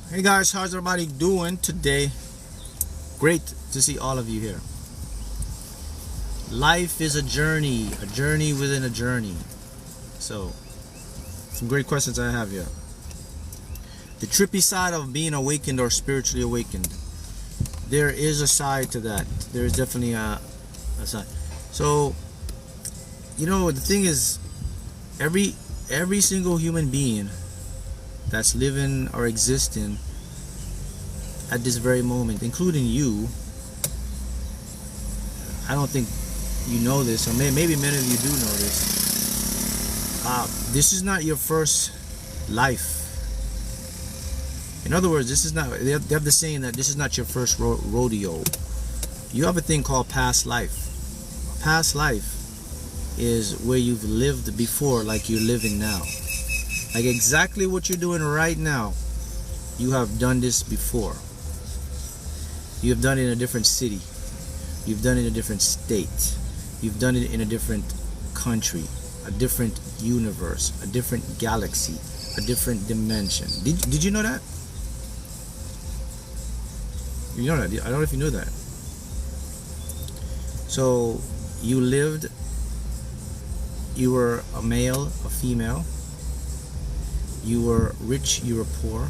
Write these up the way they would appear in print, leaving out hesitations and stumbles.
Hey guys, how's everybody doing today? Great to see all of you here. Life is a journey within a journey. So, some great questions I have here. The trippy side of being awakened or spiritually awakened. There is a side to that. There is definitely a side. So, the thing is, every single human being that's living or existing at this very moment, including you. I don't think you know this, or maybe many of you do know this. This is not your first life. In other words, this is not. They have the saying that this is not your first rodeo. You have a thing called past life. Past life is where you've lived before, like you're living now. Like exactly what you're doing right now, you have done this before. You have done it in a different city. You've done it in a different state. You've done it in a different country, a different universe, a different galaxy, a different dimension. Did you know that? You know that? I don't know if you knew that. So you lived, you were a male, a female. You were rich, you were poor.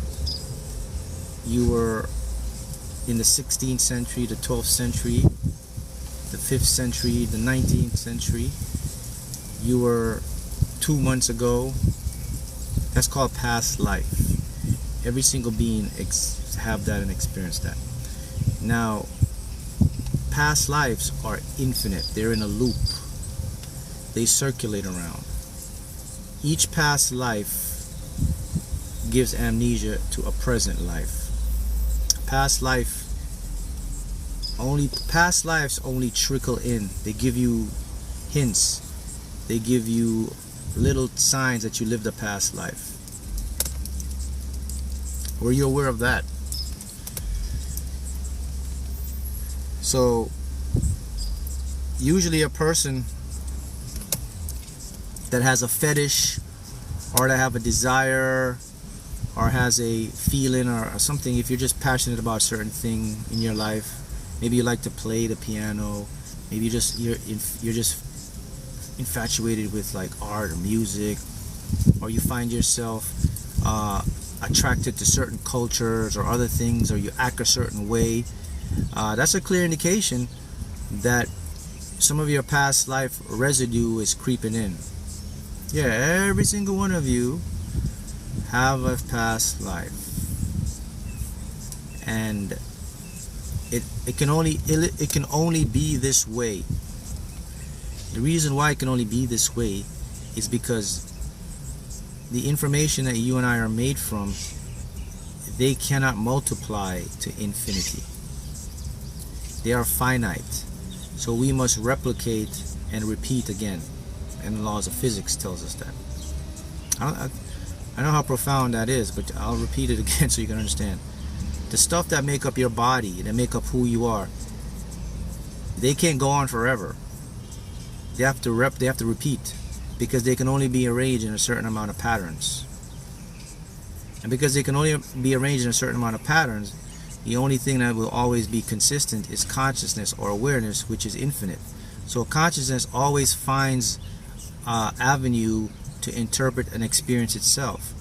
You were in the 16th century, the 12th century, the 5th century, the 19th century. You were 2 months ago. That's called past life. Every single being have that and experience that. Now, past lives are infinite. They're in a loop. They circulate around. Each past life gives amnesia to a present life. Past lives only trickle in. They give you hints. They give you little signs that you lived a past life. Were you aware of that? So usually a person that has a fetish or that have a desire or has a feeling or something, if you're just passionate about a certain thing in your life, maybe you like to play the piano, maybe you're just infatuated with like art or music, or you find yourself attracted to certain cultures or other things, or you act a certain way, that's a clear indication that some of your past life residue is creeping in. Yeah, every single one of you have a past life, and it can only be this way. The reason why it can only be this way is because the information that you and I are made from, they cannot multiply to infinity. They are finite, so we must replicate and repeat again, and the laws of physics tells us that. I know how profound that is, but I'll repeat it again so you can understand. The stuff that make up your body, that make up who you are, they can't go on forever. They have to repeat, because they can only be arranged in a certain amount of patterns. And because they can only be arranged in a certain amount of patterns, the only thing that will always be consistent is consciousness or awareness, which is infinite. So consciousness always finds avenue to interpret and experience itself.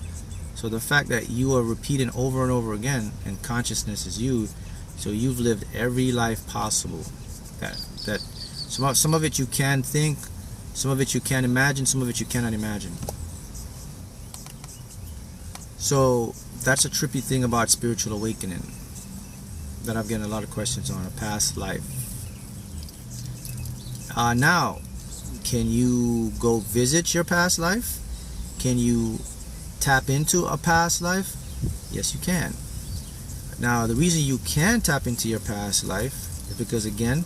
So the fact that you are repeating over and over again, and consciousness is you, so you've lived every life possible. That some of it you can think, some of it you can imagine, some of it you cannot imagine. So that's a trippy thing about spiritual awakening that I've gotten a lot of questions on, a past life. Now, can you go visit your past life? Can you tap into a past life? Yes, you can. Now, the reason you can tap into your past life is because, again,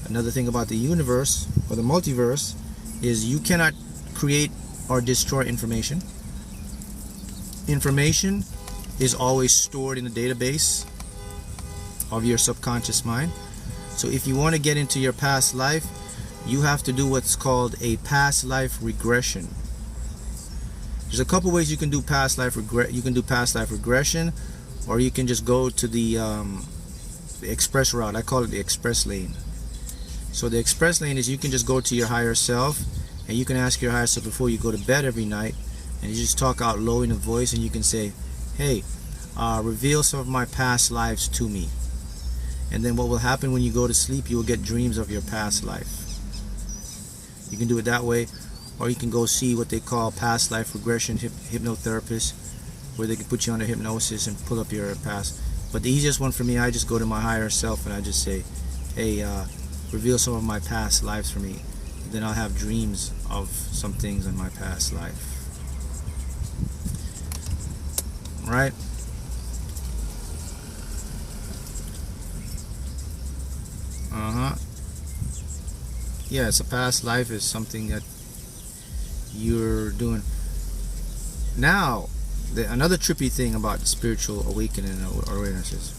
another thing about the universe or the multiverse is you cannot create or destroy information. Information is always stored in a database of your subconscious mind. So if you want to get into your past life, you have to do what's called a past life regression. There's a couple ways you can do past life regression, or you can just go to the express route. I call it the express lane. So the express lane is you can just go to your higher self, and you can ask your higher self before you go to bed every night, and you just talk out low in a voice, and you can say, hey, reveal some of my past lives to me. And then what will happen when you go to sleep, you will get dreams of your past life. You can do it that way, or you can go see what they call past life regression hypnotherapists, where they can put you under hypnosis and pull up your past. But the easiest one for me, I just go to my higher self and I just say, hey, reveal some of my past lives for me. And then I'll have dreams of some things in my past life. Right? Yeah, it's a past life is something that you're doing. Now, another trippy thing about spiritual awakening and awarenesses.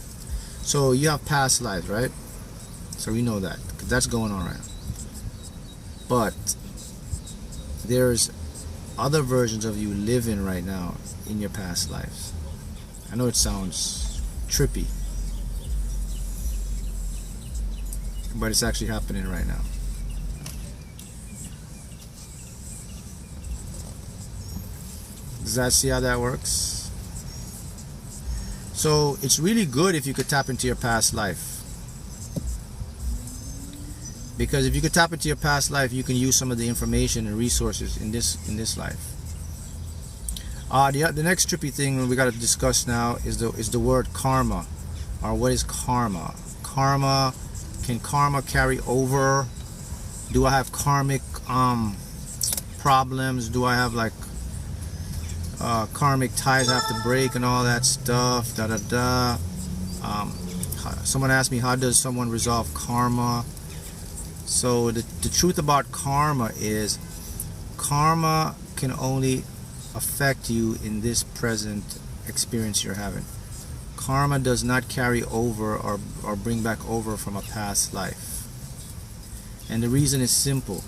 So you have past lives, right? So we know that, 'cause that's going on right now. But there's other versions of you living right now in your past lives. I know it sounds trippy, but it's actually happening right now. Does that see how that works? So it's really good if you could tap into your past life, because if you could tap into your past life, you can use some of the information and resources in this life. The next trippy thing we got to discuss now is the word karma, or what is karma? Karma, can karma carry over? Do I have karmic problems? Do I have like karmic ties I have to break and all that stuff? Someone asked me, how does someone resolve karma? So the truth about karma is, karma can only affect you in this present experience you're having. Karma does not carry over or bring back over from a past life. And the reason is simple.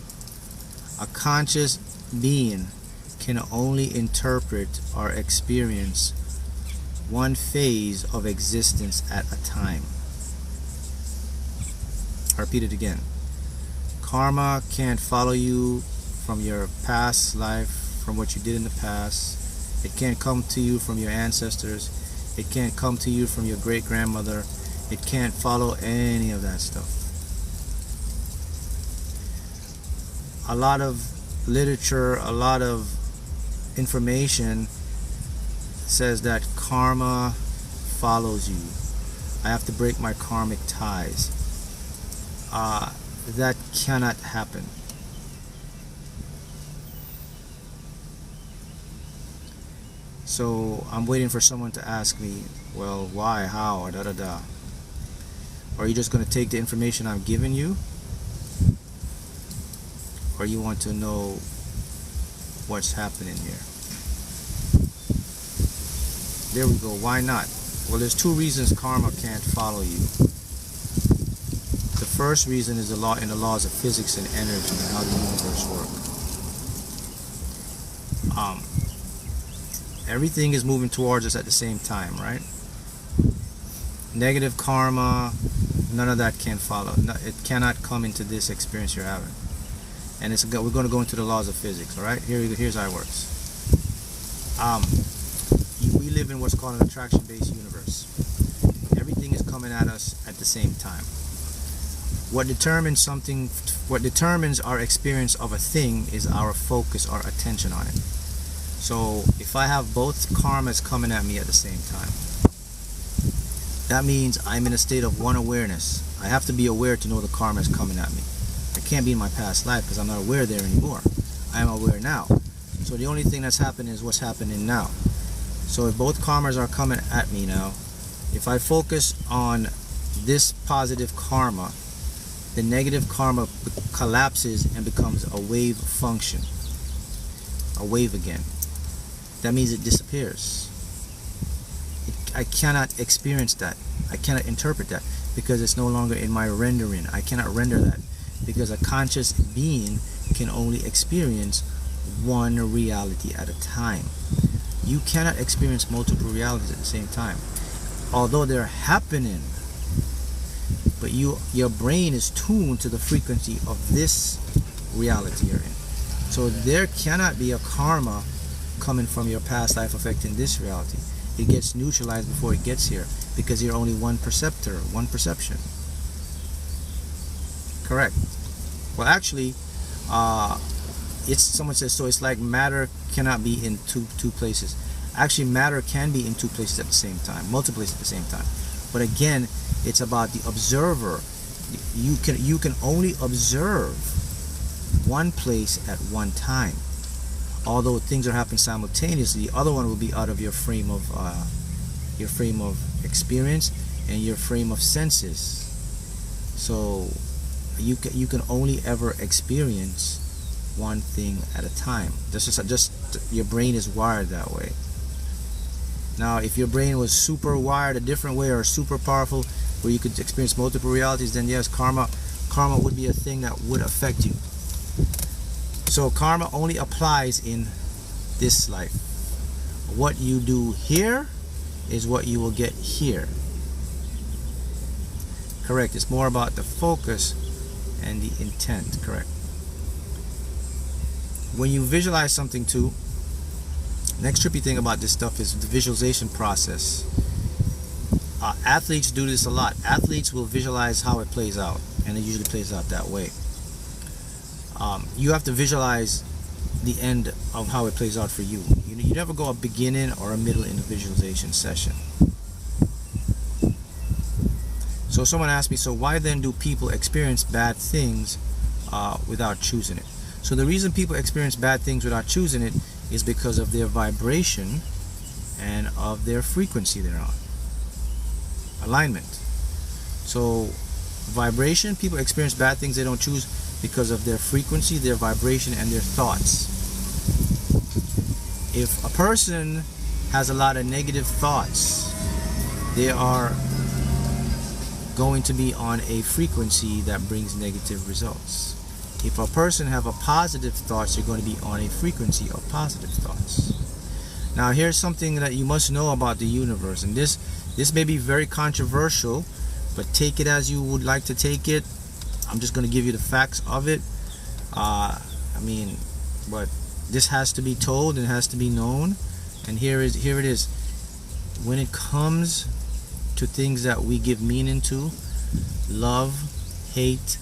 A conscious being can only interpret or experience one phase of existence at a time. I repeat it again. Karma can't follow you from your past life, from what you did in the past. It can't come to you from your ancestors. It can't come to you from your great-grandmother. It can't follow any of that stuff. A lot of literature, a lot of information says that karma follows you. I have to break my karmic ties. That cannot happen. So I'm waiting for someone to ask me, well, why, how, Or are you just going to take the information I'm giving you? Or you want to know what's happening here? There we go. Why not? Well, there's two reasons karma can't follow you. The first reason is in the laws of physics and energy and how the universe works. Everything is moving towards us at the same time, right? Negative karma, none of that can follow. It cannot come into this experience you're having. And we're going to go into the laws of physics, all right? Here's how it works. We live in what's called an attraction-based universe. Everything is coming at us at the same time. What determines our experience of a thing is our focus, our attention on it. So if I have both karmas coming at me at the same time, that means I'm in a state of one awareness. I have to be aware to know the karma is coming at me. I can't be in my past life because I'm not aware there anymore. I am aware now. So the only thing that's happening is what's happening now. So if both karmas are coming at me now, if I focus on this positive karma, the negative karma collapses and becomes a wave function. A wave again. That means it disappears. I cannot experience that. I cannot interpret that because it's no longer in my rendering. I cannot render that because a conscious being can only experience one reality at a time. You cannot experience multiple realities at the same time. although they're happening, but your brain is tuned to the frequency of this reality you're in. So there cannot be a karma coming from your past life affecting this reality. It gets neutralized before it gets here, because you're only one perceptor, one perception. Correct. Well, actually, someone says, so it's like matter cannot be in two places. Actually, matter can be in two places at the same time, multiple places at the same time. But again, it's about the observer. You can only observe one place at one time. Although things are happening simultaneously, the other one will be out of your frame of experience and your frame of senses. So you can only ever experience one thing at a time. Just your brain is wired that way. Now, if your brain was super wired a different way, or super powerful, where you could experience multiple realities, then yes, karma would be a thing that would affect you. So karma only applies in this life. What you do here is what you will get here. Correct. It's more about the focus and the intent. Correct. When you visualize something too, next trippy thing about this stuff is the visualization process. Athletes do this a lot. Athletes will visualize how it plays out, and it usually plays out that way. You have to visualize the end of how it plays out for you. You never go a beginning or a middle in a visualization session. So someone asked me, so why then do people experience bad things without choosing it? So the reason people experience bad things without choosing it is because of their vibration and of their frequency they're on. Alignment. So vibration, people experience bad things they don't choose because of their frequency, their vibration, and their thoughts. If a person has a lot of negative thoughts, they are going to be on a frequency that brings negative results. If a person have a positive thoughts, you're going to be on a frequency of positive thoughts. Now here's something that you must know about the universe, and this may be very controversial, but take it as you would like to take it. I'm just going to give you the facts of it. But this has to be told and has to be known. And here it is. When it comes to things that we give meaning to, love, hate,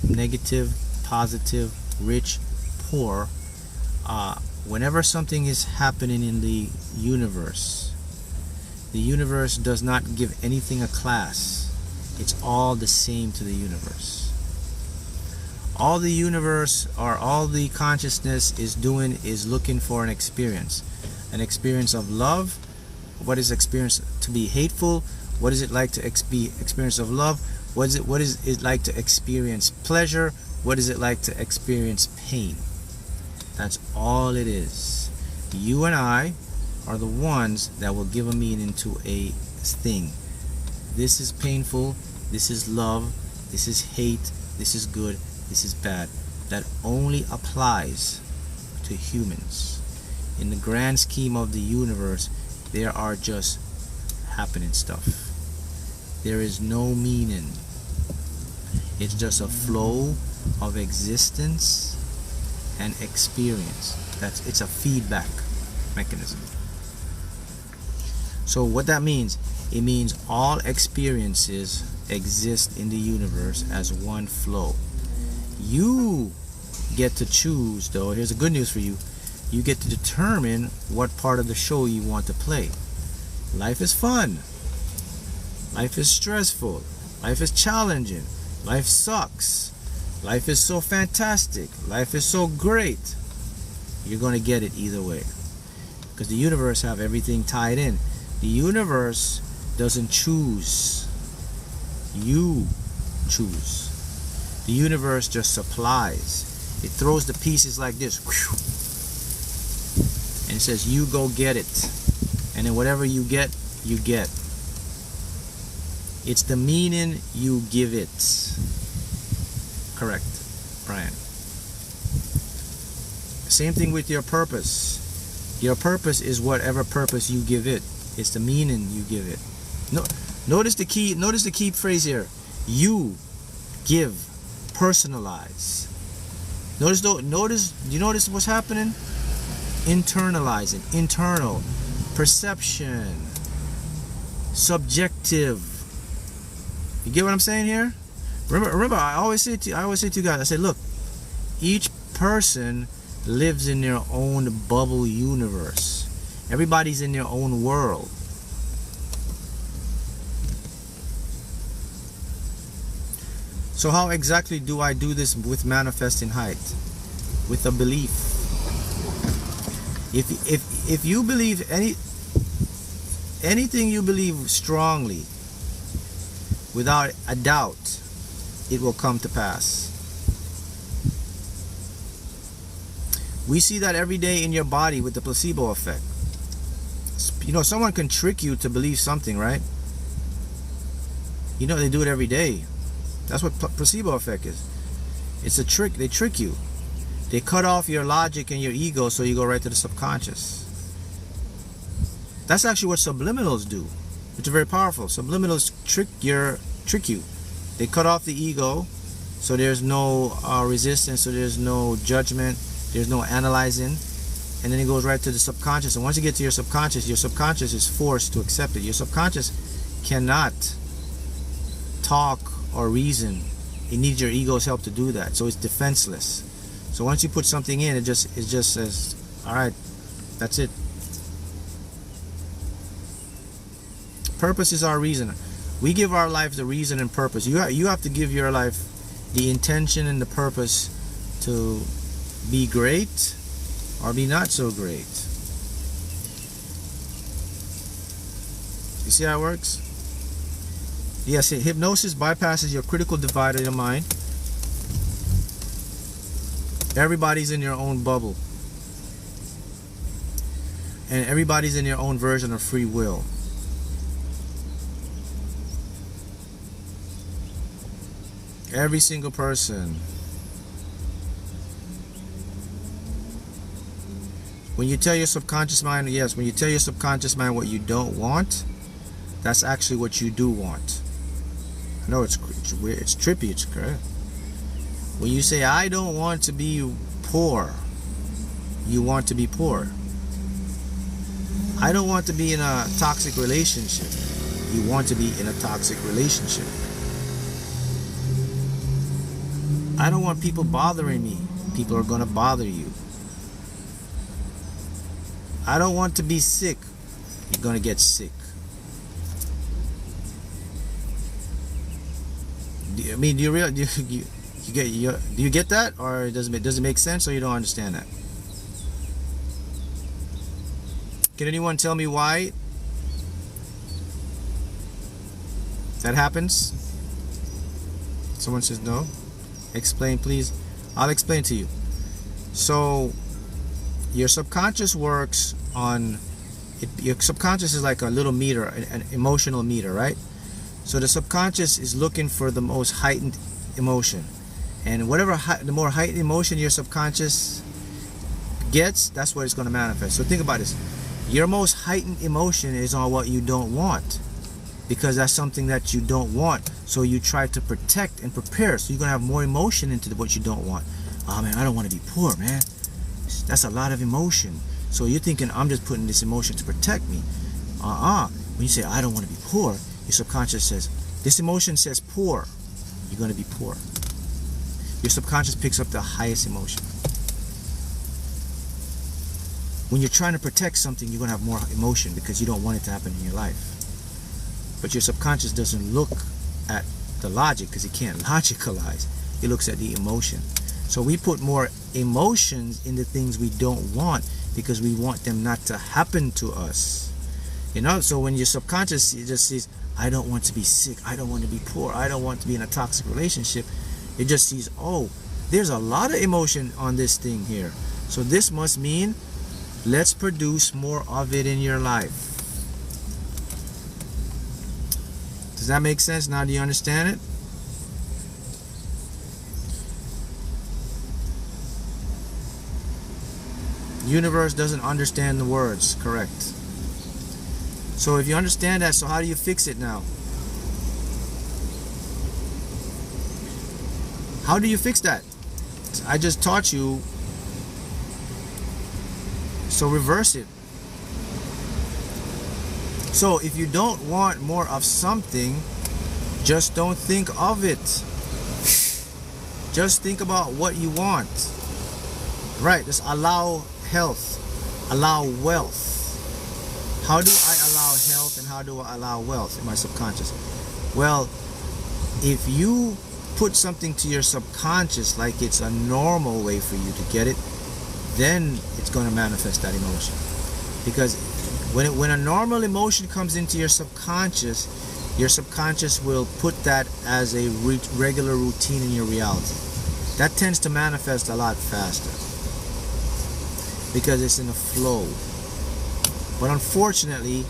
negative, positive, rich, poor, whenever something is happening in the universe does not give anything a class. It's all the same to the universe. All the universe, or all the consciousness is doing, is looking for an experience of love. What is experience to be hateful? What is it like to be experience of love? What is it like to experience pleasure? What is it like to experience pain? That's all it is. You and I are the ones that will give a meaning to a thing. This is painful, this is love, this is hate, this is good, this is bad. That only applies to humans. In the grand scheme of the universe, there are just happening stuff. There is no meaning. It's just a flow of existence and experience. It's a feedback mechanism. So what that means, it means all experiences exist in the universe as one flow. You get to choose, though. Here's the good news for you. You get to determine what part of the show you want to play. Life is fun. Life is stressful. Life is challenging. Life sucks. Life is so fantastic. Life is so great. You're going to get it either way, because the universe have everything tied in. The universe doesn't choose. You choose. The universe just supplies. It throws the pieces like this, and it says, you go get it. And then whatever you get, you get. It's the meaning you give it. Correct, Brian. Same thing with your purpose. Your purpose is whatever purpose you give it. It's the meaning you give it. No, notice the key phrase here. You give, personalize. Do you notice what's happening? Internalizing, internal, perception, subjective. You get what I'm saying here? Remember, I always say to you guys, I say, look, each person lives in their own bubble universe. Everybody's in their own world. So how exactly do I do this with manifesting height? With a belief. If you believe anything you believe strongly, without a doubt, it will come to pass. We see that every day in your body with the placebo effect. You know, someone can trick you to believe something, right? You know, they do it every day. That's what placebo effect is. It's a trick. They trick you. They cut off your logic and your ego so you go right to the subconscious. That's actually what subliminals do, which is very powerful. Subliminals trick you. They cut off the ego, so there's no resistance, so there's no judgment, there's no analyzing, and then it goes right to the subconscious. And once you get to your subconscious is forced to accept it. Your subconscious cannot talk or reason. It needs your ego's help to do that, so it's defenseless. So once you put something in, it just says, all right, that's it. Purpose is our reason. We give our life the reason and purpose. You have to give your life the intention and the purpose to be great or be not so great. You see how it works? Yes, hypnosis bypasses your critical divide of your mind. Everybody's in your own bubble. And everybody's in your own version of free will. Every single person. When you tell your subconscious mind, yes, when you tell your subconscious mind what you don't want, that's actually what you do want. I know it's weird, it's trippy, it's correct. When you say, I don't want to be poor, you want to be poor. I don't want to be in a toxic relationship, you want to be in a toxic relationship. I don't want people bothering me, people are going to bother you. I don't want to be sick, you're going to get sick. I mean, do you get that, or does it make sense, or you don't understand that? Can anyone tell me why that happens? Someone says no. Explain, please. I'll explain to you. So your subconscious works on it. Your subconscious is like a little meter, an emotional meter, right? So the subconscious is looking for the most heightened emotion, and the more heightened emotion your subconscious gets, that's what it's going to manifest. So think about this. Your most heightened emotion is on what you don't want, because that's something that you don't want, so you try to protect and prepare, so you're going to have more emotion into what you don't want. Oh man, I don't want to be poor, man. That's a lot of emotion. So you're thinking, I'm just putting this emotion to protect me. When you say, I don't want to be poor, your subconscious says, this emotion says poor. You're going to be poor. Your subconscious picks up the highest emotion. When you're trying to protect something, you're going to have more emotion because you don't want it to happen in your life. But your subconscious doesn't look at the logic because it can't logicalize. It looks at the emotion. So we put more emotions into things we don't want because we want them not to happen to us. You know, so when your subconscious just sees, I don't want to be sick, I don't want to be poor, I don't want to be in a toxic relationship, it just sees, oh, there's a lot of emotion on this thing here. So this must mean, let's produce more of it in your life. Does that make sense? Now do you understand it? The universe doesn't understand the words, correct. So if you understand that, so how do you fix it now? How do you fix that? I just taught you. So reverse it. So if you don't want more of something, just don't think of it. Just think about what you want. Right, just allow health, allow wealth. How do I allow health and how do I allow wealth in my subconscious? Well, if you put something to your subconscious like it's a normal way for you to get it, then it's going to manifest that emotion. Because when a normal emotion comes into your subconscious will put that as a regular routine in your reality. That tends to manifest a lot faster because it's in a flow. But unfortunately,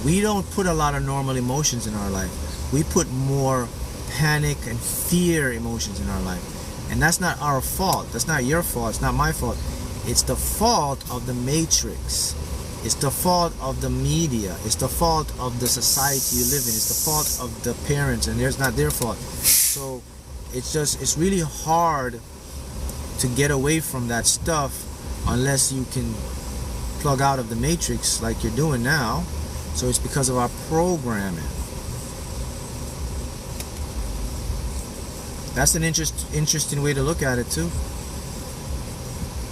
we don't put a lot of normal emotions in our life. We put more panic and fear emotions in our life. And that's not our fault. That's not your fault. It's not my fault. It's the fault of the matrix. It's the fault of the media. It's the fault of the society you live in. It's the fault of the parents, and it's not their fault. So it's really hard to get away from that stuff unless you can plug out of the matrix like you're doing now. So it's because of our programming. That's an interesting way to look at it too.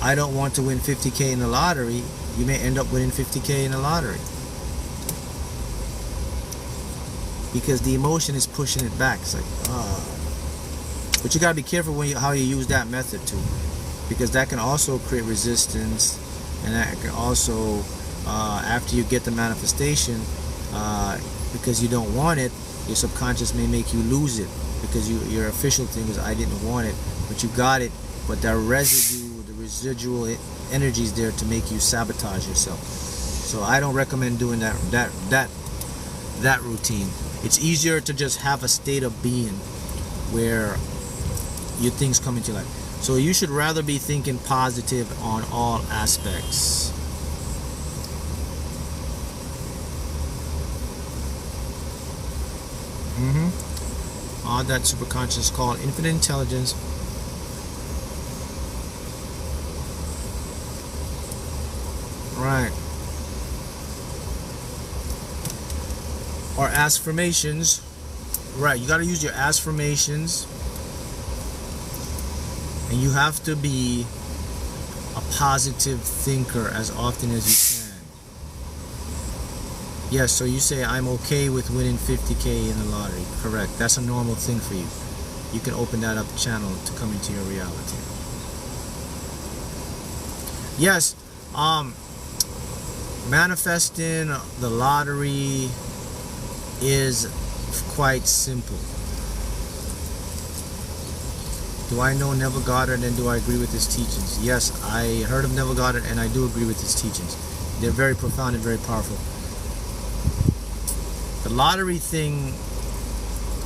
I don't want to win 50K in the lottery. You may end up winning 50K in the lottery because the emotion is pushing it back. It's like, but you gotta be careful how you use that method too, because that can also create resistance, and that can also, after you get the manifestation, because you don't want it, your subconscious may make you lose it because your official thing is I didn't want it, but you got it, but that residual energy is there to make you sabotage yourself. So I don't recommend doing that routine. It's easier to just have a state of being where your things come into life. So you should rather be thinking positive on all aspects. All that superconscious is called infinite intelligence. Right. Or affirmations. Right, you got to use your affirmations, and you have to be a positive thinker as often as you can. Yes, so you say I'm okay with winning 50K in the lottery. Correct. That's a normal thing for you. You can open that up channel to come into your reality. Yes, manifesting the lottery is quite simple. Do I know Neville Goddard and do I agree with his teachings? Yes, I heard of Neville Goddard and I do agree with his teachings. They're very profound and very powerful. The lottery thing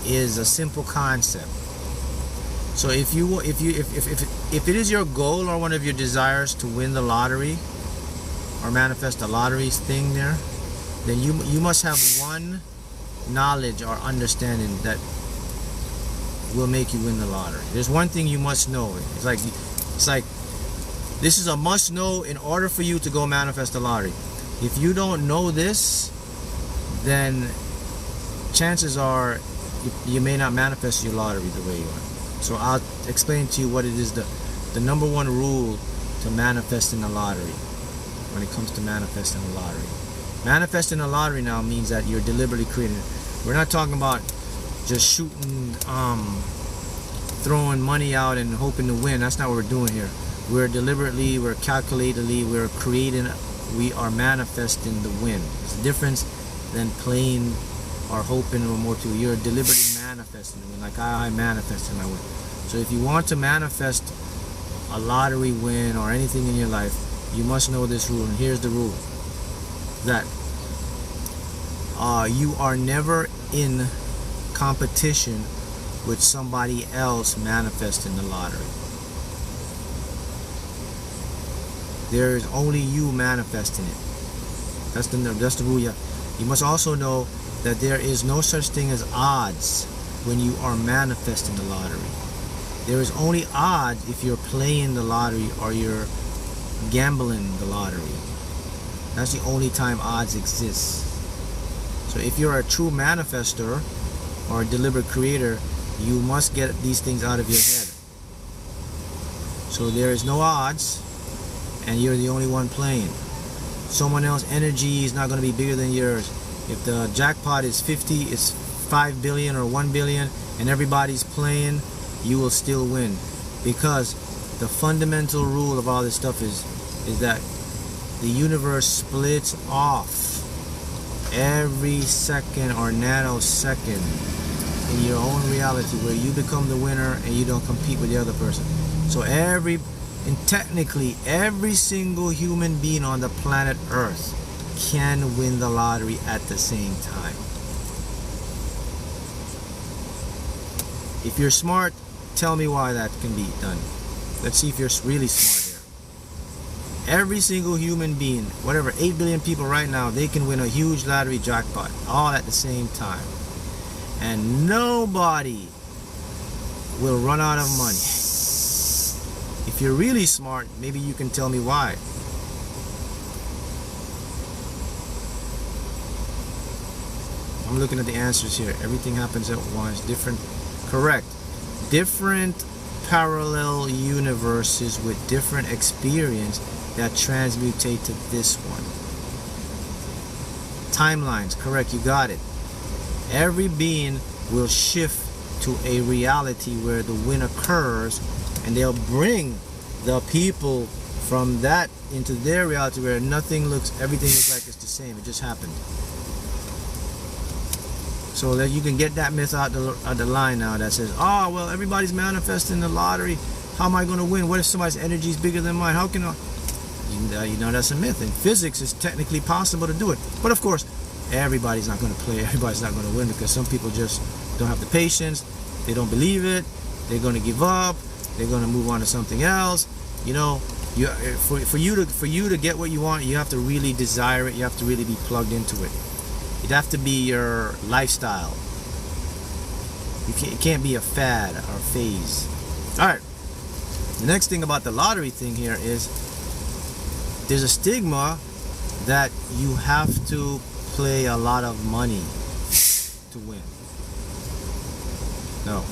is a simple concept. So if it is your goal or one of your desires to win the lottery or manifest the lottery thing there, then you must have one knowledge or understanding that will make you win the lottery. There's one thing you must know. It's like this is a must know in order for you to go manifest the lottery. If you don't know this, then chances are you may not manifest your lottery the way you want. So I'll explain to you what it is, the number one rule to manifesting the lottery when it comes to manifesting the lottery. Manifesting a lottery now means that you're deliberately creating it. We're not talking about just shooting, throwing money out and hoping to win. That's not what we're doing here. We're deliberately, we're calculatedly, we're creating, we are manifesting the win. It's a difference than playing or hoping or more to. You're deliberately manifesting the win, like I manifested my win. So if you want to manifest a lottery win or anything in your life, you must know this rule, and here's the rule. That you are never in competition with somebody else manifesting the lottery. There is only you manifesting it. That's the rule. You must also know that there is no such thing as odds when you are manifesting the lottery. There is only odds if you're playing the lottery or you're gambling the lottery. That's the only time odds exist. So if you're a true manifester or a deliberate creator, you must get these things out of your head. So there is no odds, and you're the only one playing. Someone else's energy is not going to be bigger than yours. If the jackpot is 50, it's 5 billion or 1 billion, and everybody's playing, you will still win. Because the fundamental rule of all this stuff is that the universe splits off every second or nanosecond in your own reality, where you become the winner and you don't compete with the other person. So technically every single human being on the planet Earth can win the lottery at the same time. If you're smart, tell me why that can be done. Let's see if you're really smart here. Every single human being, whatever, 8 billion people right now, they can win a huge lottery jackpot all at the same time. And nobody will run out of money. If you're really smart, maybe you can tell me why. I'm looking at the answers here. Everything happens at once. Different, correct. Different parallel universes with different experience that transmutate to this one. Timelines, correct, you got it. Every being will shift to a reality where the win occurs, and they'll bring the people from that into their reality where everything looks like it's the same. It just happened. So that you can get that myth out the line now that says, oh, well, everybody's manifesting the lottery. How am I going to win? What if somebody's energy is bigger than mine? How can I? You know, that's a myth. In physics, it's technically possible to do it. But of course, everybody's not going to play. Everybody's not going to win, because some people just don't have the patience. They don't believe it. They're going to give up. They're going to move on to something else. You know, for you to get what you want, you have to really desire it. You have to really be plugged into it. It'd have to be your lifestyle. It can't be a fad or a phase. All right. The next thing about the lottery thing here is there's a stigma that you have to play a lot of money to win. No.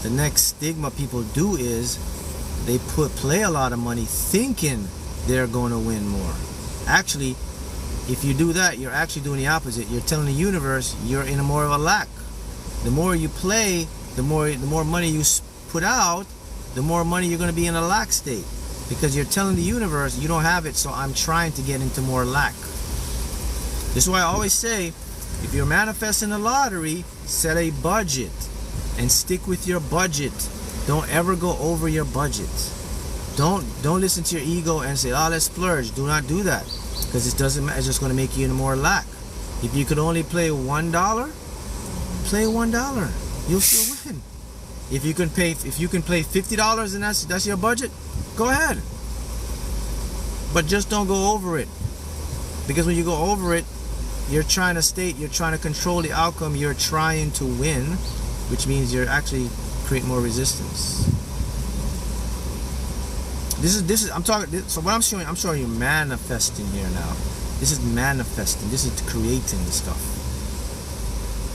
The next stigma people do is they play a lot of money thinking they're going to win more. Actually, if you do that, you're actually doing the opposite. You're telling the universe you're in more of a lack. The more you play, the more money you put out, the more money you're going to be in a lack state. Because you're telling the universe you don't have it, so I'm trying to get into more lack. This is why I always say, if you're manifesting the lottery, set a budget and stick with your budget. Don't ever go over your budget. Don't listen to your ego and say, oh, let's splurge. Do not do that, because it doesn't matter. It's just going to make you in more lack. If you could only play $1, play $1. You'll still win. If you can play $50 and that's your budget, go ahead. But just don't go over it, because when you go over it, you're trying to control the outcome. You're trying to win, which means you're actually creating more resistance. This is I'm talking. So what I'm showing you manifesting here now. This is manifesting. This is creating the stuff.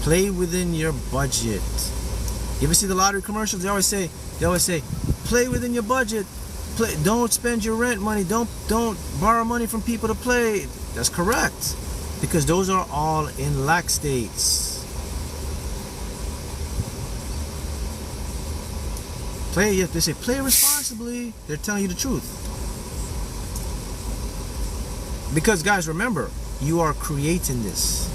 Play within your budget. You ever see the lottery commercials? They always say, play within your budget. Don't spend your rent money. Don't borrow money from people to play. That's correct, because those are all in lack states. If they say play responsibly, they're telling you the truth. Because guys, remember, you are creating this.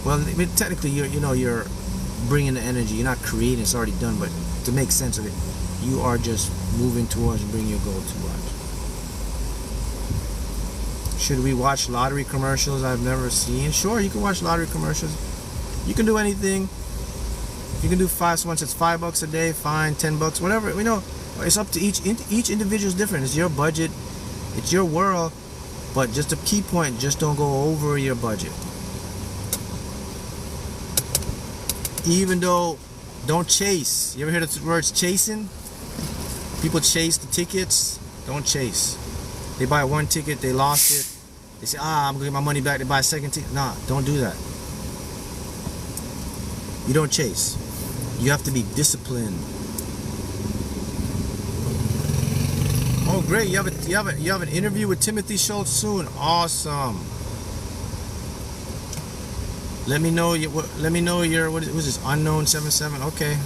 Well, technically, you're bringing the energy. You're not creating; it's already done. But to make sense of it, you are just moving towards and bringing your goal towards. Should we watch lottery commercials I've never seen? Sure, you can watch lottery commercials. You can do anything. You can do once it's $5 a day, fine, $10, whatever. We know it's up to each individual is different. It's your budget, it's your world. But just a key point, just don't go over your budget. Even though, don't chase. You ever heard of the words chasing? People chase the tickets. Don't chase. They buy one ticket, they lost it. They say, I'm gonna get my money back. They buy a second ticket. Nah, don't do that. You don't chase. You have to be disciplined. Oh, great! You have an interview with Timothy Schultz soon. Awesome. Let me know your what is this, unknown 77? Okay,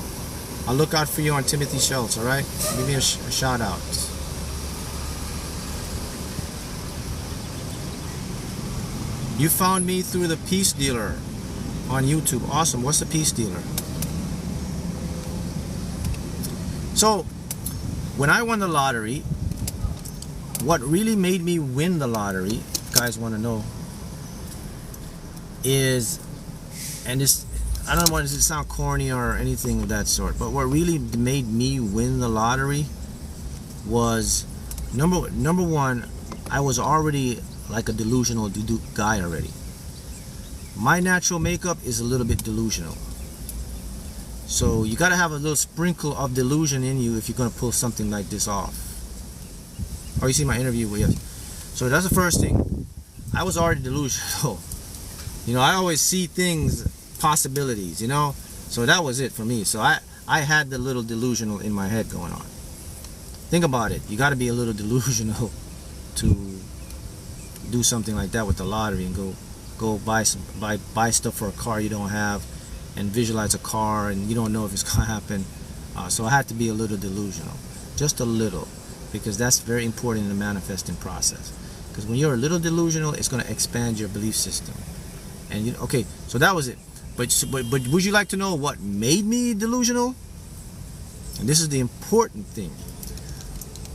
I'll look out for you on Timothy Schultz. All right, give me a shout out. You found me through the Peace Dealer on YouTube. Awesome. What's the Peace Dealer? So, when I won the lottery, what really made me win the lottery, if you guys want to know, is, and this, I don't want it to sound corny or anything of that sort, but what really made me win the lottery was, number one, I was already like a delusional guy already. My natural makeup is a little bit delusional. So you got to have a little sprinkle of delusion in you if you're going to pull something like this off. Oh, you see my interview? Well, yes. So that's the first thing. I was already delusional. You know, I always see things, possibilities, you know. So that was it for me. So I had the little delusional in my head going on. Think about it. You got to be a little delusional to do something like that with the lottery and go buy stuff for a car you don't have and visualize a car and you don't know if it's gonna happen. So I had to be a little delusional, just a little, because that's very important in the manifesting process. Because when you're a little delusional, it's gonna expand your belief system. And okay, so that was it. But would you like to know what made me delusional? And this is the important thing.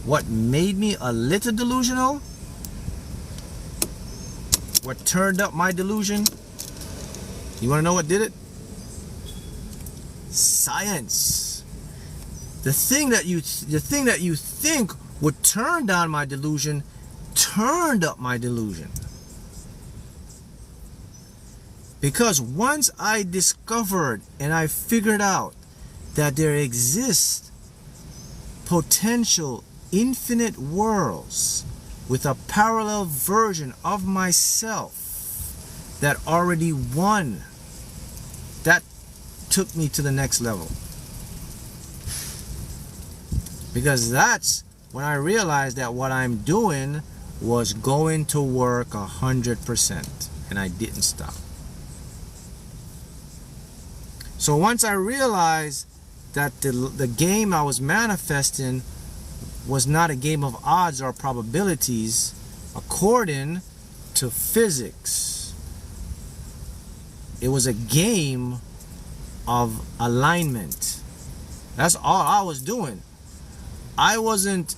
What made me a little delusional? What turned up my delusion? You want to know what did it? Science. The thing that you think would turn down my delusion turned up my delusion. Because once I discovered and I figured out that there exists potential infinite worlds with a parallel version of myself that already won, that took me to the next level. Because that's when I realized that what I'm doing was going to work 100%, and I didn't stop. So once I realized that the game I was manifesting was not a game of odds or probabilities according to physics, it was a game of alignment. That's all I was doing. I wasn't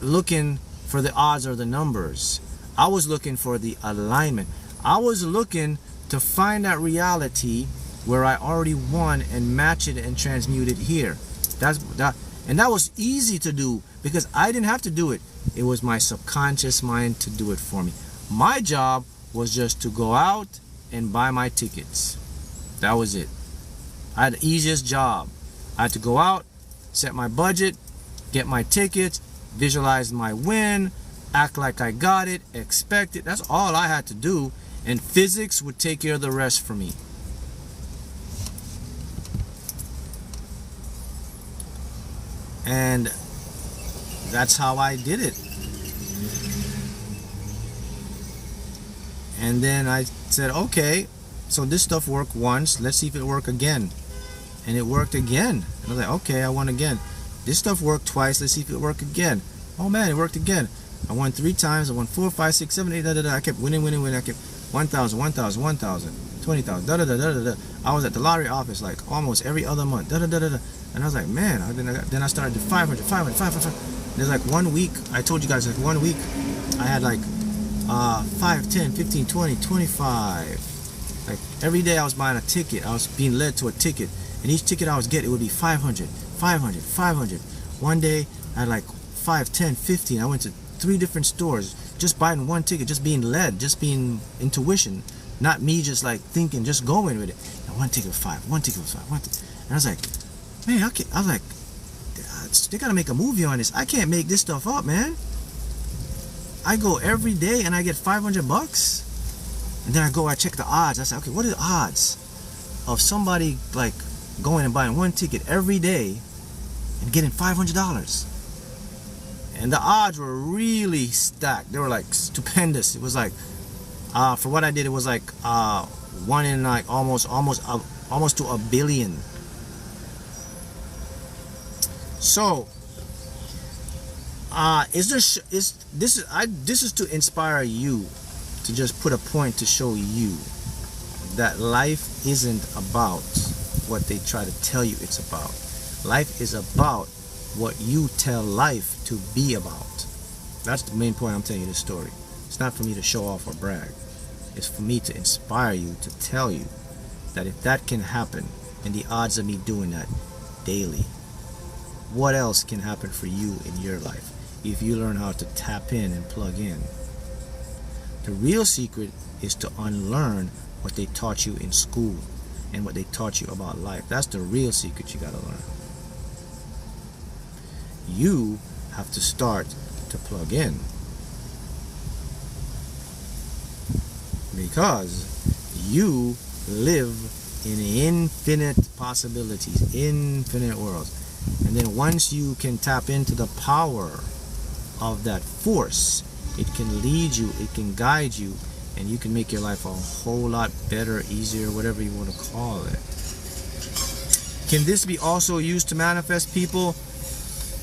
looking for the odds or the numbers. I was looking for the alignment. I was looking to find that reality where I already won and match it and transmute it here. And that was easy to do because I didn't have to do it. It was my subconscious mind to do it for me. My job was just to go out and buy my tickets. That was it. I had the easiest job. I had to go out, set my budget, get my tickets, visualize my win, act like I got it, expect it. That's all I had to do, and physics would take care of the rest for me. And that's how I did it. And then I said, okay, so this stuff worked once, let's see if it worked again. And it worked again. And I was like, okay, I won again. This stuff worked twice, let's see if it worked again. Oh man, it worked again. I won 3 times, I won 4, 5, 6, 7, 8, I kept winning. I kept 1,000, 1,000, 1,000, 20,000, I was at the lottery office like almost every other month, And I was like, man, then I started to 500, 500, 500. There's like 1 week, I told you guys, like 1 week, I had like 5, 10, 15, 20, 25. Like every day I was buying a ticket. I was being led to a ticket. And each ticket I was getting, it would be 500, 500, 500. One day I had like 5, 10, 15. I went to 3 different stores. just buying one ticket, just being led, just being intuition, not me just like thinking, just going with it. And one ticket was 5, one ticket was 5, one ticket. And I was like, man, I was like, they gotta make a movie on this. I can't make this stuff up, man. I go every day and I get $500, and then I check the odds. I say, okay, what are the odds of somebody like going and buying one ticket every day and getting $500? And the odds were really stacked. They were like stupendous. It was like, for what I did, it was like 1 in like almost to a billion. So, this is to inspire you, to just put a point to show you that life isn't about what they try to tell you it's about. Life is about what you tell life to be about. That's the main point I'm telling you this story. It's not for me to show off or brag. It's for me to inspire you, to tell you that if that can happen, and the odds of me doing that daily, what else can happen for you in your life if you learn how to tap in and plug in? The real secret is to unlearn what they taught you in school and what they taught you about life. That's the real secret you gotta learn. You have to start to plug in, because you live in infinite possibilities, infinite worlds. And then once you can tap into the power of that force, it can lead you, it can guide you, and you can make your life a whole lot better, easier, whatever you want to call it. Can this be also used to manifest people?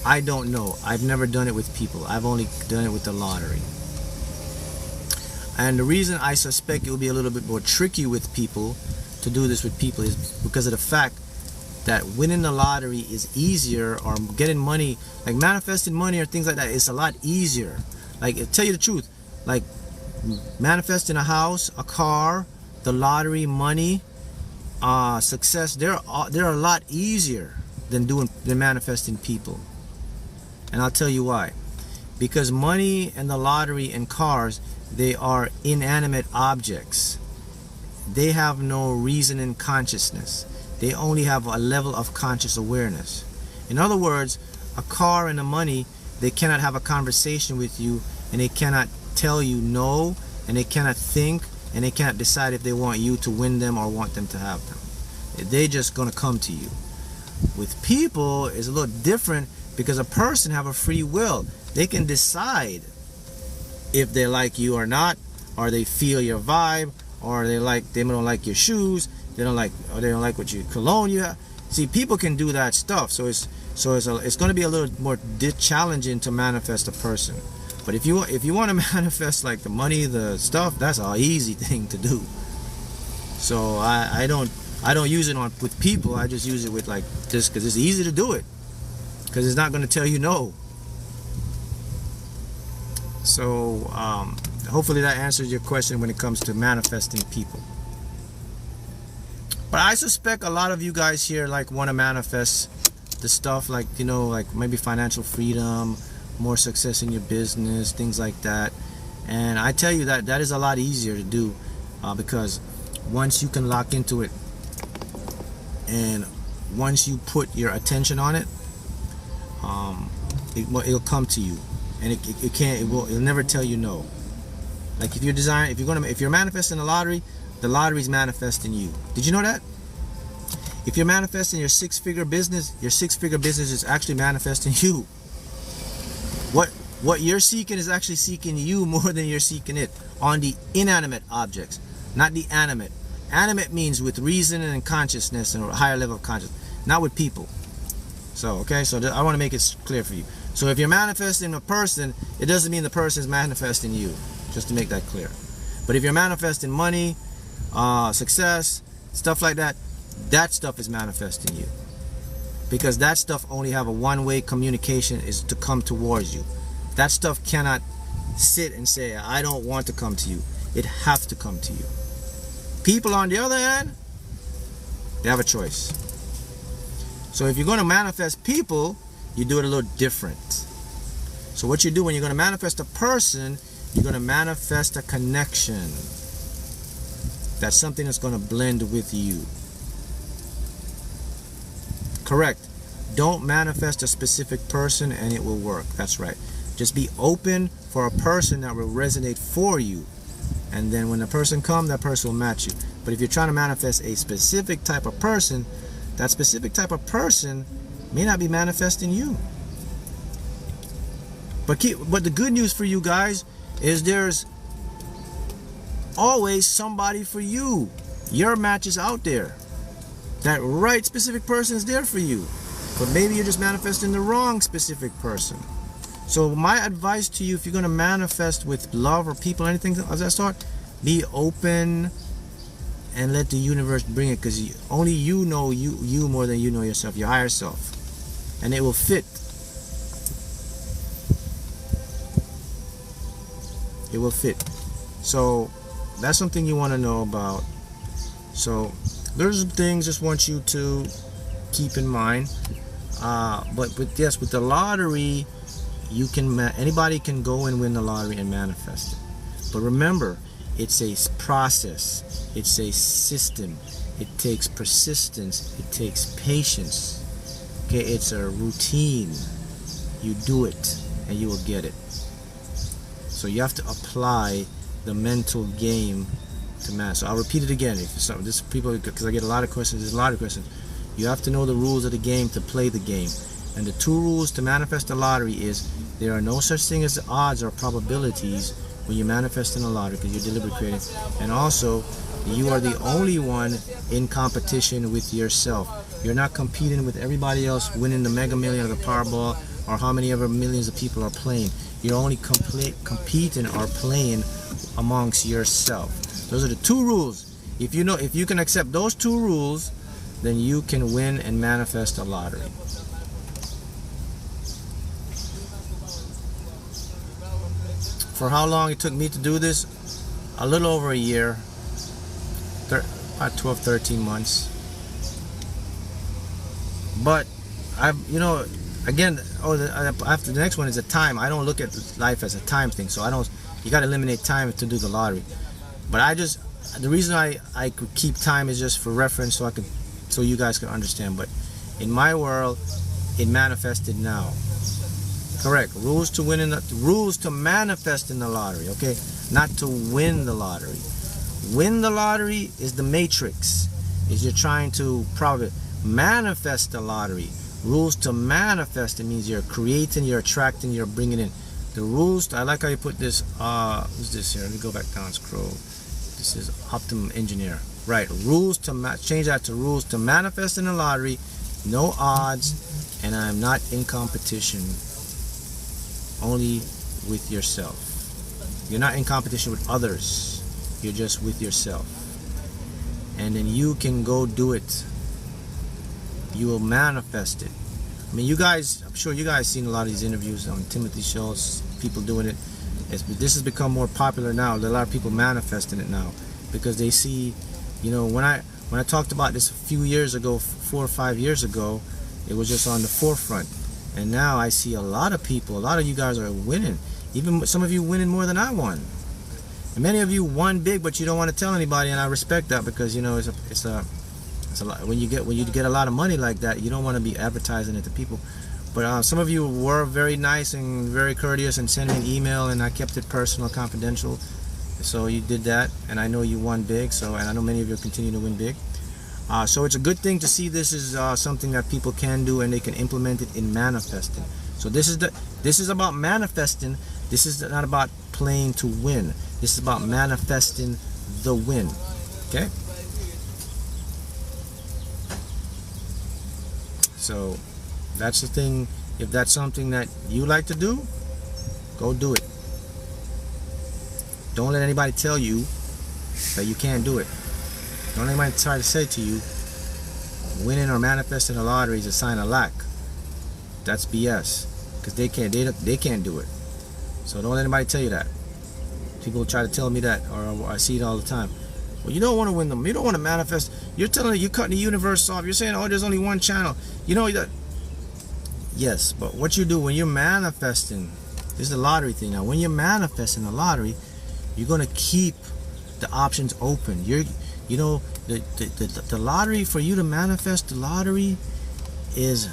I don't know. I've never done it with people. I've only done it with the lottery. And the reason I suspect it will be a little bit more tricky with people, to do this with people, is because of the fact that winning the lottery is easier, or getting money, like manifesting money or things like that, is a lot easier. Like, to tell you the truth, like manifesting a house, a car, the lottery, money, success, they're a lot easier than manifesting people. And I'll tell you why. Because money and the lottery and cars, they are inanimate objects. They have no reason and consciousness. They only have a level of conscious awareness. In other words, a car and the money, they cannot have a conversation with you, and they cannot tell you no, and they cannot think, and they cannot decide if they want you to win them or want them to have them. They're just going to come to you. With people, it's a little different, because a person have a free will. They can decide if they like you or not, or they feel your vibe, or they don't like your shoes, they don't like what you cologne you have. See, people can do that stuff. So it's going to be a little more challenging to manifest a person. But if you want to manifest like the money, the stuff, that's an easy thing to do. So I don't use it with people. I just use it with like this, because it's easy to do it, because it's not going to tell you no. So hopefully that answers your question when it comes to manifesting people. But I suspect a lot of you guys here like want to manifest the stuff, like, you know, like maybe financial freedom, more success in your business, things like that. And I tell you that is a lot easier to do, because once you can lock into it, and once you put your attention on it, it'll come to you, and it'll never tell you no. Like if you're manifesting the lottery is manifesting you. Did you know that? If you're manifesting your six-figure business is actually manifesting you. What you're seeking is actually seeking you more than you're seeking it, on the inanimate objects, not the animate. Animate means with reason and consciousness and a higher level of consciousness, not with people. So, okay, so I want to make it clear for you. So if you're manifesting a person, it doesn't mean the person is manifesting you, just to make that clear. But if you're manifesting money, success, stuff like that, that stuff is manifesting you, because that stuff only have a one-way communication, is to come towards you. That stuff cannot sit and say, I don't want to come to you. It has to come to you. People, on the other hand, they have a choice. So if you're going to manifest people, you do it a little different. So what you do when you're going to manifest a person, You're going to manifest a connection. That's something that's going to blend with you. Correct. Don't manifest a specific person and it will work. That's right. Just be open for a person that will resonate for you. And then when the person comes, that person will match you. But if you're trying to manifest a specific type of person, that specific type of person may not be manifesting you. But the good news for you guys is there's always somebody for you. Your match is out there. That right specific person is there for you. But maybe you're just manifesting the wrong specific person. So my advice to you, if you're going to manifest with love or people, anything of that sort, be open and let the universe bring it, because only you know you more than you know yourself, your higher self. And it will fit. It will fit. So that's something you want to know about. So there's some things just want you to keep in mind. But yes, with the lottery, you can anybody can go and win the lottery and manifest it. But remember, it's a process. It's a system. It takes persistence. It takes patience. Okay, it's a routine. You do it and you will get it. So you have to apply the mental game to master. So I'll repeat it again. If this people, because I get a lot of questions. There's a lot of questions. You have to know the rules of the game to play the game. And the 2 rules to manifest the lottery is there are no such thing as odds or probabilities when you manifest in a lottery, because you're deliberately creating. And also, you are the only one in competition with yourself. You're not competing with everybody else winning the Mega Million or the Powerball or how many ever millions of people are playing. You're only competing or playing amongst yourself. Those are the 2 rules. If you can accept those 2 rules, then you can win and manifest a lottery. For how long it took me to do this? A little over a year, about 12-13 months. But again, after the next one is a time. I don't look at life as a time thing, so you got to eliminate time to do the lottery. But the reason I could keep time is just for reference, so you guys can understand. But in my world, it manifested now. Correct. Rules to manifest in the lottery, okay? Not to win the lottery. Win the lottery is the matrix. Is you're trying to probably manifest the lottery. Rules to manifest, it means you're creating, you're attracting, you're bringing in. The rules, I like how you put this, what's this here? Let me go back down, scroll. This is Optimum Engineer. Right, rules to change that to rules to manifest in the lottery, no odds, and I'm not in competition. Only with yourself. You're not in competition with others. You're just with yourself. And then you can go do it. You will manifest it. I mean, you guys, I'm sure you guys seen a lot of these interviews on Timothy shows, people doing it. This has become more popular now. There are a lot of people manifesting it now because they see, when I talked about this a few years ago, 4 or 5 years ago, it was just on the forefront. And now I see a lot of people, a lot of you guys are winning. Even some of you winning more than I won. And many of you won big, but you don't want to tell anybody, and I respect that because it's a lot. When you get a lot of money like that, you don't want to be advertising it to people. But some of you were very nice and very courteous and sent me an email, and I kept it personal, confidential. So you did that, and I know you won big. And I know many of you continue to win big. So it's a good thing to see this is something that people can do and they can implement it in manifesting. So this is about manifesting. This is not about playing to win. This is about manifesting the win. Okay? So that's the thing. If that's something that you like to do, go do it. Don't let anybody tell you that you can't do it. Don't let anybody try to say to you, winning or manifesting a lottery is a sign of lack. That's BS. Because they can't do it. So don't let anybody tell you that. People try to tell me that, or I see it all the time. Well, you don't want to win them. You don't want to manifest. You're telling you're cutting the universe off. You're saying, oh, there's only one channel. You know that. Yes, but what you do when you're manifesting, This is the lottery thing. Now, when you're manifesting the lottery, you're gonna keep the options open. You know, the lottery, for you to manifest the lottery, is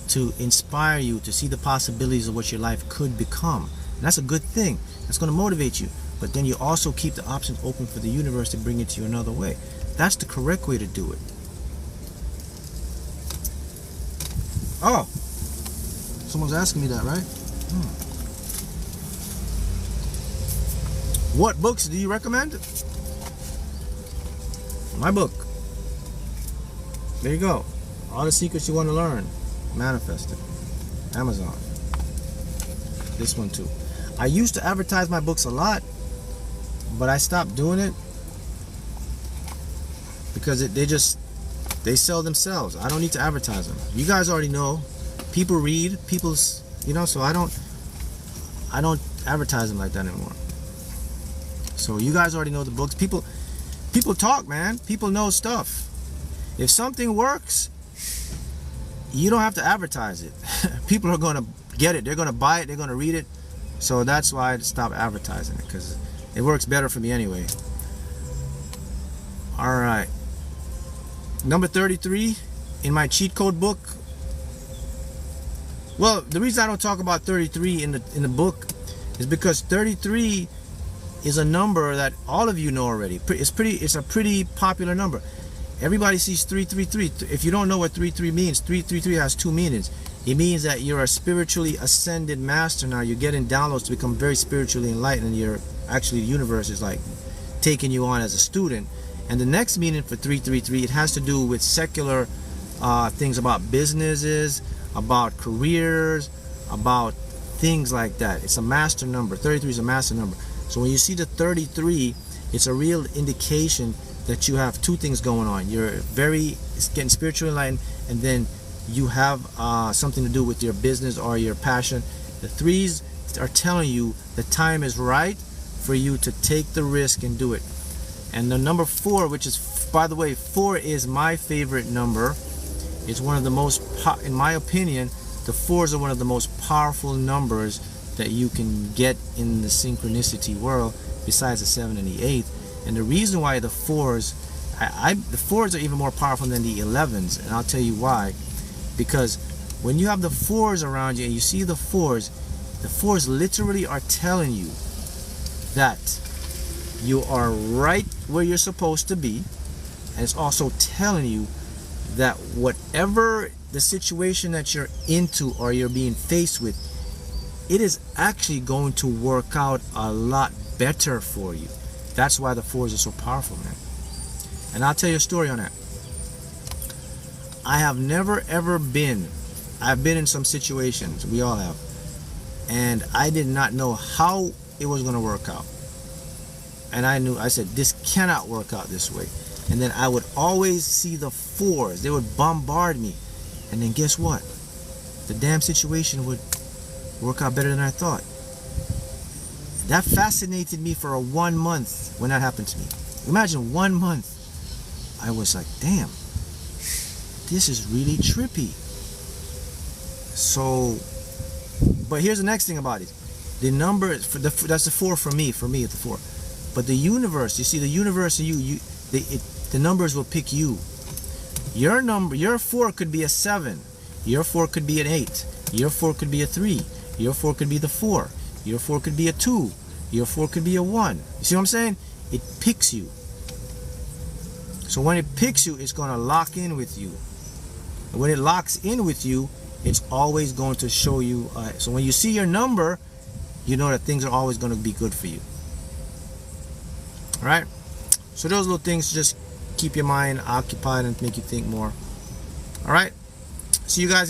to inspire you to see the possibilities of what your life could become. And that's a good thing. That's going to motivate you. But then you also keep the options open for the universe to bring it to you another way. That's the correct way to do it. Oh, someone's asking me that, right? What books do you recommend? My book. There you go. All the secrets you want to learn. Manifest it. Amazon. This one too. I used to advertise my books a lot, but I stopped doing it because they sell themselves. I don't need to advertise them. You guys already know. People read. So I don't advertise them like that anymore. So you guys already know the books. People talk, man. People know stuff. If something works, you don't have to advertise it. People are going to get it. They're going to buy it. They're going to read it. So that's why I stopped advertising it, because it works better for me anyway. All right. Number 33 in my cheat code book. Well, the reason I don't talk about 33 in the book is because 33 is a number that all of you know already. It's a pretty popular number. Everybody sees 333. If you don't know what 33 means, 333 has two meanings. It means that you're a spiritually ascended master now. You're getting downloads to become very spiritually enlightened, and you're actually, the universe is like taking you on as a student. And the next meaning for 333, it has to do with secular things about businesses, about careers, about things like that. It's a master number. 33 is a master number. So when you see the 33, it's a real indication that you have two things going on. You're getting spiritually enlightened, and then you have something to do with your business or your passion. The threes are telling you the time is right for you to take the risk and do it. And the number 4, which is, by the way, 4 is my favorite number. It's one of the most, in my opinion, the 4s are one of the most powerful numbers that you can get in the synchronicity world, besides the 7 and the 8. And the reason why the 4s, the 4s are even more powerful than the 11s, and I'll tell you why. Because when you have the 4s around you and you see the 4s literally are telling you that you are right where you're supposed to be, and it's also telling you that whatever the situation that you're into or you're being faced with, it is actually going to work out a lot better for you. That's why the 4s are so powerful, man. And I'll tell you a story on that. I have never ever been, I've been in some situations, we all have, and I did not know how it was going to work out. And I said, this cannot work out this way. And then I would always see the 4s. They would bombard me. And then guess what? The damn situation would work out better than I thought. That fascinated me for 1 month when that happened to me. Imagine 1 month. I was like, damn, this is really trippy. So, but here's the next thing about it. The number, that's the 4 for me. For me, it's the 4. But the universe, you see, the universe and the numbers will pick you. Your number, your 4 could be a 7. Your 4 could be an 8. Your 4 could be a 3. Your 4 could be the 4. Your 4 could be a 2. Your 4 could be a 1. You see what I'm saying? It picks you. So when it picks you, it's going to lock in with you. And when it locks in with you, it's always going to show you. So when you see your number, you know that things are always going to be good for you. All right? So those little things just keep your mind occupied and make you think more. All right? See you guys.